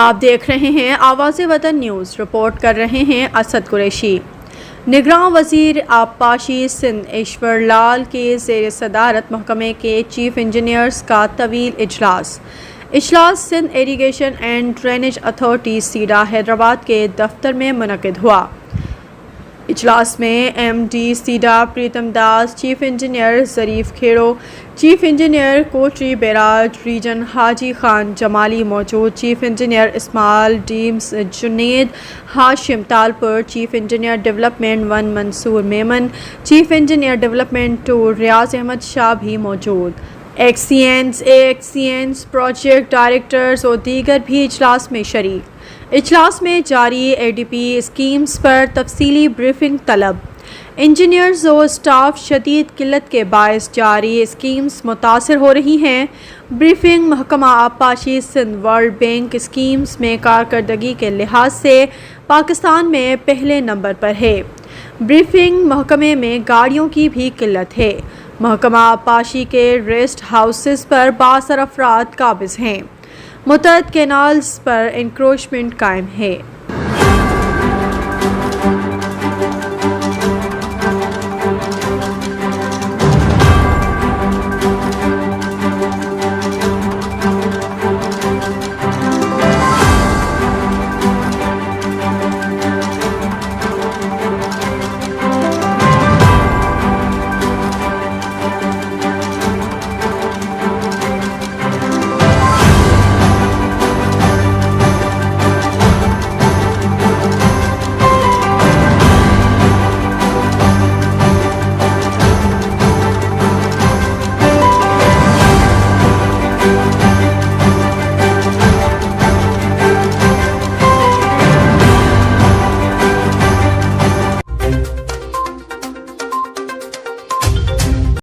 आप देख रहे हैं आवाज वतन न्यूज। रिपोर्ट कर रहे हैं असद कुरैशी। निगरां वजीर आबपاشی सिंध ایشور लाल के ज़ेर सदारत महकमे के चीफ इंजनीयर्स का طویل इजलास Sindh irrigation and drainage authority SIDA Hyderabad के दफ्तर में मुनक़िद हुआ। इजलास में MD SIDA Pritam Das, chief engineer Zarif Khero, chief engineer Kotri barrage region Haji Khan Jamali मौजूद, चीफ इंजनीयर इस्माइल डीम्स Junaid Hashim Talpur, chief engineer development 1 Mansoor Memon, chief engineer development 2 Riaz Ahmed Shah भी मौजूद। एक्सीएंस प्रोजेक्ट डायरेक्टर्स और दीगर भी इजलास में शरीक। इजलास में जारी एडीपी स्कीम्स पर तफसीली ब्रीफिंग तलब। इंजीनियर्स और स्टाफ शदीद किल्लत के बायस जारी स्कीम्स मुतासर हो रही हैं। ब्रीफिंग महकमा आबपاشی सिंध वर्ल्ड बैंक स्कीम्स में कारकर्दगी के लिहाज से पाकिस्तान में पहले नंबर पर है। ब्रीफिंग महकमे में गाड़ियों की भी किल्लत है। महकमा आबपاشی के रेस्ट हाउसेस पर 62 अफराद काबिज हैं। मुतअद्दिद कैनाल्स पर इंक्रोचमेंट कायम है।